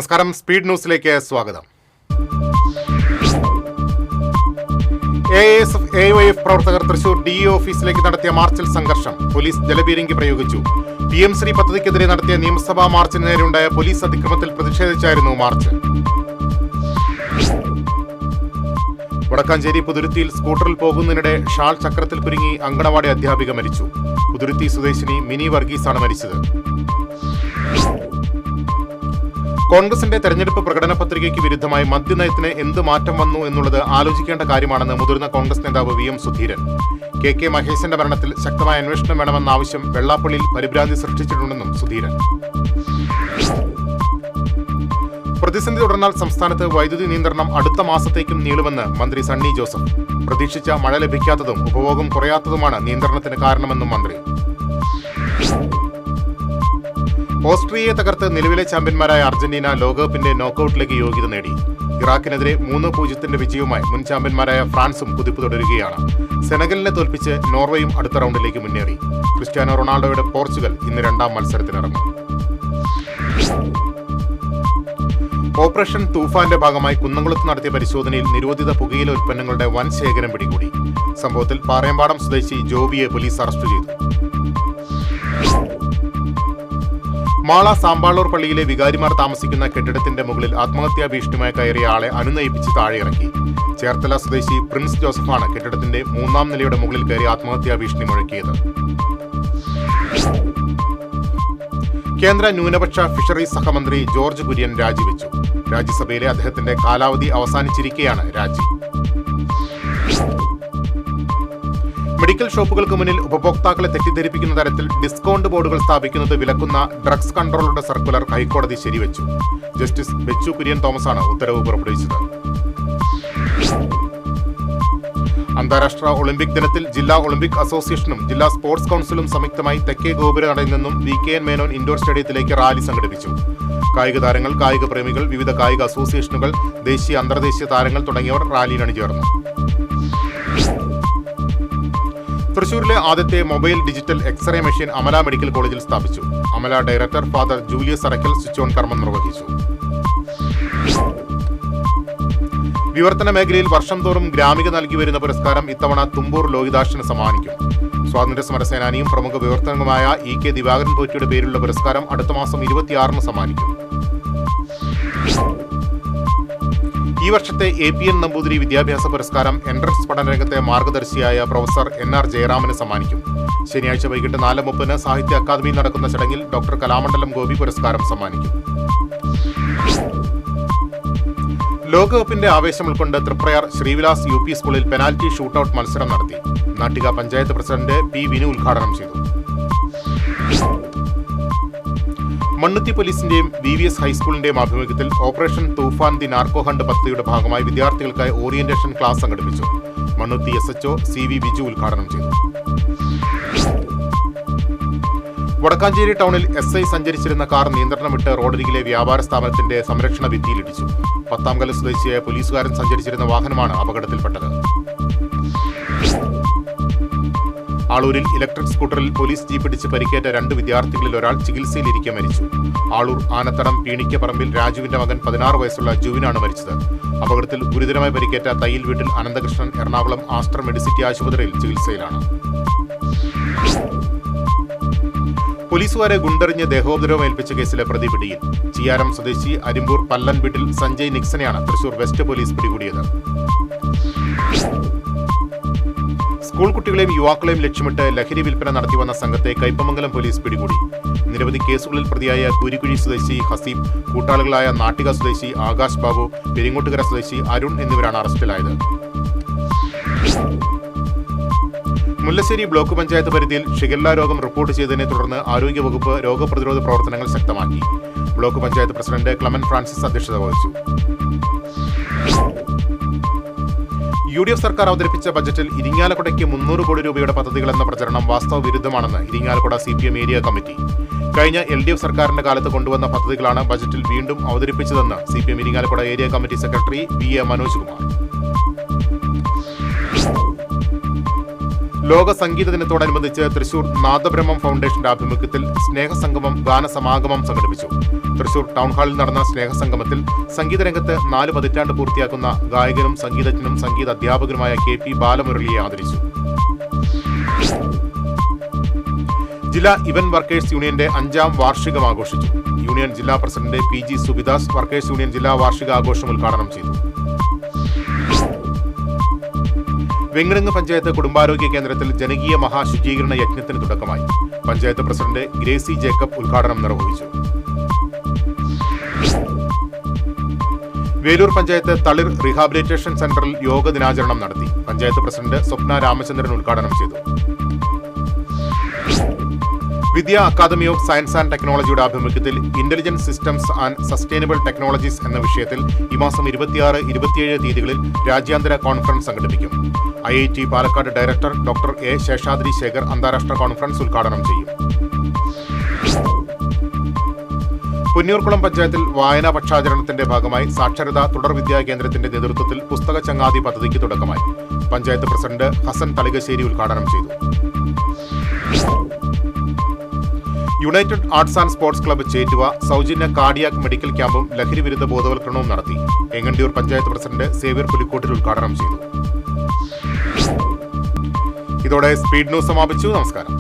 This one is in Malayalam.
നമസ്കാരം, സ്പീഡ് ന്യൂസിലേക്ക് സ്വാഗതം. AIF പ്രവർത്തകർ തൃശൂർ DE ഓഫീസിലേക്ക് നടത്തിയ മാർച്ചിൽ സംഘർഷം. പോലീസ് ജലപീരങ്കി പ്രയോഗിച്ചു. PM-ശ്രീ പദ്ധതിക്കെതിരെ നടത്തിയ നിയമസഭാ മാർച്ചിന് നേരെയുണ്ടായ പോലീസ് അതിക്രമത്തിൽ പ്രതിഷേധിച്ചായിരുന്നു മാർച്ച്. വടക്കാഞ്ചേരി പുതുരുത്തിയിൽ സ്കൂട്ടറിൽ പോകുന്നതിനിടെ ഷാൾ ചക്രത്തിൽ കുരുങ്ങി അങ്കണവാടി അധ്യാപിക മരിച്ചു. പുതുരുത്തി സ്വദേശിനി മിനി വർഗീസാണ് മരിച്ചത്. കോൺഗ്രസിന്റെ തെരഞ്ഞെടുപ്പ് പ്രകടന പത്രികയ്ക്ക് വിരുദ്ധമായി മദ്യനയത്തിന് എന്ത് മാറ്റം വന്നു എന്നുള്ളത് ആലോചിക്കേണ്ട കാര്യമാണെന്ന് മുതിർന്ന കോൺഗ്രസ് നേതാവ് VM സുധീരൻ. KK മഹേശന്റെ മരണത്തിൽ ശക്തമായ അന്വേഷണം വേണമെന്ന ആവശ്യം വെള്ളാപ്പള്ളിയിൽ പരിഭ്രാന്തി സൃഷ്ടിച്ചിട്ടുണ്ടെന്നും സുധീരൻ. പ്രതിസന്ധി തുടർന്നാൽ സംസ്ഥാനത്ത് വൈദ്യുതി നിയന്ത്രണം അടുത്ത മാസത്തേക്കും നീളുമെന്ന് മന്ത്രി സണ്ണി ജോസഫ്. പ്രതീക്ഷിച്ച മഴ ലഭിക്കാത്തതും ഉപഭോഗം കുറയാത്തതുമാണ് നിയന്ത്രണത്തിന് കാരണമെന്നും മന്ത്രി. ഓസ്ട്രിയയെ തകർത്ത് നിലവിലെ ചാമ്പ്യന്മാരായ അർജന്റീന ലോകകപ്പിന്റെ നോക്കൌട്ടിലേക്ക് യോഗ്യത നേടി. ഇറാഖിനെതിരെ 3-0 വിജയവുമായി മുൻ ചാമ്പ്യന്മാരായ ഫ്രാൻസും കുതിപ്പ് തുടരുകയാണ്. സെനഗലിനെ തോൽപ്പിച്ച് നോർവേയും അടുത്ത റൗണ്ടിലേക്ക് മുന്നേറി. ക്രിസ്ത്യാനോ റൊണാൾഡോയുടെ പോർച്ചുഗൽ ഇന്ന് രണ്ടാം മത്സരത്തിനിറങ്ങും. ഓപ്പറേഷൻ തൂഫാന്റെ ഭാഗമായി കുന്നംകുളത്ത് നടത്തിയ പരിശോധനയിൽ നിരോധിത പുകയില ഉൽപ്പന്നങ്ങളുടെ വൻ ശേഖരം പിടികൂടി. സംഭവത്തിൽ പാറയമ്പാടം സ്വദേശി ജോബിയെ പോലീസ് അറസ്റ്റ് ചെയ്തു. മാള സാമ്പാളൂർ പള്ളിയിലെ വികാരിമാർ താമസിക്കുന്ന കെട്ടിടത്തിന്റെ മുകളിൽ ആത്മഹത്യാ ഭീഷണിയുമായി കയറിയ ആളെ അനുനയിപ്പിച്ച് താഴെയിറക്കി. ചേർത്തല സ്വദേശി പ്രിൻസ് ജോസഫാണ് കെട്ടിടത്തിന്റെ 3-ാം നിലയുടെ മുകളിൽ കയറി ആത്മഹത്യാ ഭീഷണി മുഴക്കിയത്. കേന്ദ്ര ന്യൂനപക്ഷ ഫിഷറീസ് സഹമന്ത്രി ജോർജ് കുര്യൻ രാജിവെച്ചു. രാജ്യസഭയിലെ അദ്ദേഹത്തിന്റെ കാലാവധി അവസാനിച്ചിരിക്കെയാണ് രാജി. മെഡിക്കൽ ഷോപ്പുകൾക്ക് മുന്നിൽ ഉപഭോക്താക്കളെ തെറ്റിദ്ധരിപ്പിക്കുന്ന തരത്തിൽ ഡിസ്കൗണ്ട് ബോർഡുകൾ സ്ഥാപിക്കുന്നത് വിലക്കുന്ന ഡ്രഗ്സ് കൺട്രോളറുടെ സർക്കുലർ ഹൈക്കോടതി ശരിവെച്ചു. ജസ്റ്റിസ് ബെച്ചു കുര്യൻ തോമസാണ് ഉത്തരവ് പുറപ്പെടുവിച്ചത്. അന്താരാഷ്ട്ര ഒളിമ്പിക് ദിനത്തിൽ ജില്ലാ ഒളിമ്പിക് അസോസിയേഷനും ജില്ലാ സ്പോർട്സ് കൌൺസിലും സംയുക്തമായി തെക്കേ ഗോപുരനടയിൽ നിന്നും VKN മേനോൻ ഇൻഡോർ സ്റ്റേഡിയത്തിലേക്ക് റാലി സംഘടിപ്പിച്ചു. കായിക താരങ്ങൾ, കായിക പ്രേമികൾ, വിവിധ കായിക അസോസിയേഷനുകൾ, ദേശീയ അന്തർദേശീയ താരങ്ങൾ തുടങ്ങിയവർ റാലിയിൽ അണിചേർന്നു. തൃശൂരിലെ ആദ്യത്തെ mobile digital X-ray machine Amala medical കോളേജിൽ സ്ഥാപിച്ചു. Amala director father Julius Arackal switch on കർമ്മം നിർവഹിച്ചു. വിവർത്തന മേഖലയിൽ വർഷം തോറും ഗ്രാമിക നൽകി വരുന്ന പുരസ്കാരം ഇത്തവണ തുമ്പൂർ ലോഹിതാക്ഷന് സമ്മാനിക്കും. സ്വാതന്ത്ര്യ സമരസേനാനിയും പ്രമുഖ വിവർത്തനവുമായ EK ദിവാകരൻ പോറ്റിയുടെ പേരിലുള്ള പുരസ്കാരം അടുത്ത മാസം 26-ന് സമ്മാനിക്കും. ഈ വർഷത്തെ APN നമ്പൂതിരി വിദ്യാഭ്യാസ പുരസ്കാരം എൻട്രൻസ് പഠനരംഗത്തെ മാർഗദർശിയായ പ്രൊഫസർ NR ജയറാമന് സമ്മാനിക്കും. ശനിയാഴ്ച വൈകിട്ട് 4:30 സാഹിത്യ അക്കാദമിയിൽ നടക്കുന്ന ചടങ്ങിൽ ഡോക്ടർ കലാമണ്ഡലം ഗോപി പുരസ്കാരം സമ്മാനിക്കും. ലോകകപ്പിന്റെ ആവേശം ഉൾക്കൊണ്ട് തൃപ്രയാർ ശ്രീവിലാസ് UP സ്കൂളിൽ പെനാൽറ്റി ഷൂട്ടൌട്ട് മത്സരം നടത്തി. Nattika panchayat president P. വിനു ഉദ്ഘാടനം ചെയ്തു. മണ്ണുത്തി പോലീസിന്റെയും VVS ഹൈസ്കൂളിന്റെയും ആഭിമുഖ്യത്തിൽ operation Toofan the narco hunt പദ്ധതിയുടെ ഭാഗമായി വിദ്യാർത്ഥികൾക്കായി ഓറിയന്റേഷൻ ക്ലാസ് സംഘടിപ്പിച്ചു. മണ്ണുത്തി SHO CV ബിജു ഉദ്ഘാടനം ചെയ്തു. വടക്കാഞ്ചേരി ടൗണിൽ SI സഞ്ചരിച്ചിരുന്ന കാർ നിയന്ത്രണം വിട്ട് റോഡരികിലെ വ്യാപാര സ്ഥാപനത്തിന്റെ സംരക്ഷണ ഭിത്തിയിലിടിച്ചു. പത്താംകല്ല് സ്വദേശിയായ പോലീസുകാരൻ സഞ്ചരിച്ചിരുന്ന വാഹനമാണ് അപകടത്തിൽപ്പെട്ടത്. ആളൂരിൽ ഇലക്ട്രിക് സ്കൂട്ടറിൽ പോലീസ് ജീപ്പിടിച്ച് പരിക്കേറ്റ 2 വിദ്യാർത്ഥികളിൽ ഒരാൾ ചികിത്സയിലിരിക്കെ മരിച്ചു. ആളൂർ ആനത്തടം പീണിക്കപ്പറമ്പിൽ രാജുവിന്റെ മകൻ 16 വയസ്സുള്ള ജുവിനാണ് മരിച്ചത്. അപകടത്തിൽ ഗുരുതരമായി പരിക്കേറ്റ തയ്യിൽ വീട്ടിൽ അനന്തകൃഷ്ണൻ എറണാകുളം ആസ്റ്റർ മെഡിസിറ്റി ആശുപത്രിയിൽ ചികിത്സയിലാണ്. പോലീസുകാരെ ഗുണ്ടെറിഞ്ഞ് ദേഹോപദ്രവം ഏൽപ്പിച്ച കേസിലെ പ്രതി പിടിയിൽ. ചിയാരം സ്വദേശി അരിമ്പൂർ പല്ലൻ വീട്ടിൽ സഞ്ജയ് നിക്സനെയാണ് തൃശൂർ വെസ്റ്റ് പോലീസ് പിടികൂടിയത്. സ്കൂൾ കുട്ടികളെയും യുവാക്കളെയും ലക്ഷ്യമിട്ട് ലഹരി വിൽപ്പന നടത്തിവന്ന സംഘത്തെ കയ്പമംഗലം പോലീസ് പിടികൂടി. നിരവധി കേസുകളിൽ പ്രതിയായ കൂരിക്കുഴി സ്വദേശി ഹസീബ്, കൂട്ടാളികളായ നാട്ടിക സ്വദേശി ആകാശ് ബാബു, പെരിങ്ങോട്ടുകര സ്വദേശി അരുൺ എന്നിവരാണ് അറസ്റ്റിലായത്. മുല്ലശ്ശേരി ബ്ലോക്ക് പഞ്ചായത്ത് പരിധിയിൽ ഷിഗല്ല രോഗം റിപ്പോർട്ട് ചെയ്തതിനെ തുടർന്ന് ആരോഗ്യവകുപ്പ് രോഗപ്രതിരോധ പ്രവർത്തനങ്ങൾ ശക്തമാക്കി. Block panchayat president Clement Francis അധ്യക്ഷത വഹിച്ചു. UDF സർക്കാർ അവതരിപ്പിച്ച ബജറ്റിൽ ഇരിങ്ങാലക്കുടയ്ക്ക് 300 കോടി രൂപയുടെ പദ്ധതികളെന്ന പ്രചരണം വാസ്തവ വിരുദ്ധമാണെന്ന് ഇരിങ്ങാലക്കുട CPM ഏരിയ കമ്മിറ്റി. കഴിഞ്ഞ LDF സർക്കാരിന്റെ കാലത്ത് കൊണ്ടുവന്ന പദ്ധതികളാണ് ബജറ്റിൽ വീണ്ടും അവതരിപ്പിച്ചതെന്ന് CPM Irinjalakuda area committee secretary VA Manoj Kumar. ലോക സംഗീത ദിനത്തോടനുബന്ധിച്ച് തൃശൂർ നാദബ്രഹ്മം ഫൗണ്ടേഷന്റെ ആഭിമുഖ്യത്തിൽ സ്നേഹസംഗമം ഗാനസമാഗമം സംഘടിപ്പിച്ചു. തൃശൂർ ടൗൺ ഹാളിൽ നടന്ന സ്നേഹസംഗമത്തിൽ സംഗീതരംഗത്ത് 4 പതിറ്റാണ്ട് പൂർത്തിയാക്കുന്ന ഗായകനും സംഗീതജ്ഞനും സംഗീത അധ്യാപകനുമായ KP ബാലമുരളിയെ ആദരിച്ചു. ജില്ലാ ഇവന്റ് വർക്കേഴ്സ് യൂണിയന്റെ 5ാം വാർഷികം ആഘോഷിച്ചു. യൂണിയൻ ജില്ലാ president PG Subidas workers union ജില്ലാ വാർഷിക ആഘോഷം ഉദ്ഘാടനം ചെയ്തു. വെങ്ങടങ്ങ് പഞ്ചായത്ത് കുടുംബാരോഗ്യ കേന്ദ്രത്തിൽ ജനകീയ മഹാശുചീകരണ യജ്ഞത്തിന് തുടക്കമായി. പഞ്ചായത്ത് പ്രസിഡന്റ് ഗ്രേസി ജേക്കബ് ഉദ്ഘാടനം നിർവഹിച്ചു. വേലൂർ പഞ്ചായത്ത് തളിർ റീഹാബിലിറ്റേഷൻ സെന്ററിൽ യോഗ ദിനാചരണം നടത്തി. പഞ്ചായത്ത് പ്രസിഡന്റ് സ്വപ്ന രാമചന്ദ്രൻ ഉദ്ഘാടനം ചെയ്തു. വിദ്യാ അക്കാദമി ഓഫ് സയൻസ് ആൻഡ് ടെക്നോളജിയുടെ ആഭിമുഖ്യത്തിൽ intelligent systems and sustainable technologies എന്ന വിഷയത്തിൽ ഈ മാസം 26, 27 തീയതികളിൽ രാജ്യാന്തര കോൺഫറൻസ് സംഘടിപ്പിക്കും. IIT Palakkad director doctor A. Seshadri Shekhar അന്താരാഷ്ട്ര കോൺഫറൻസ് ഉദ്ഘാടനം ചെയ്യും. പുന്നൂർകുളം പഞ്ചായത്തിൽ വായനാ പക്ഷാചരണത്തിന്റെ ഭാഗമായി സാക്ഷരതാ തുടർ വിദ്യാ കേന്ദ്രത്തിന്റെ നേതൃത്വത്തിൽ പുസ്തക ചങ്ങാതി പദ്ധതിക്ക് തുടക്കമായി. പഞ്ചായത്ത് പ്രസിഡന്റ് ഹസൻ തളികശ്ശേരി ഉദ്ഘാടനം ചെയ്തു. United arts and sports club Chettuva സൗജന്യ കാർഡിയാക് മെഡിക്കൽ ക്യാമ്പും ലഹരി വിരുദ്ധ ബോധവൽക്കരണവും നടത്തി. എങ്ങണ്ടിയൂർ പഞ്ചായത്ത് പ്രസിഡന്റ് സേവ്യർ പുലിക്കോട്ടിൽ ഉദ്ഘാടനം ചെയ്തു. ഇതോടെ സ്പീഡ് ന്യൂസ് സമാപിച്ചു. നമസ്കാരം.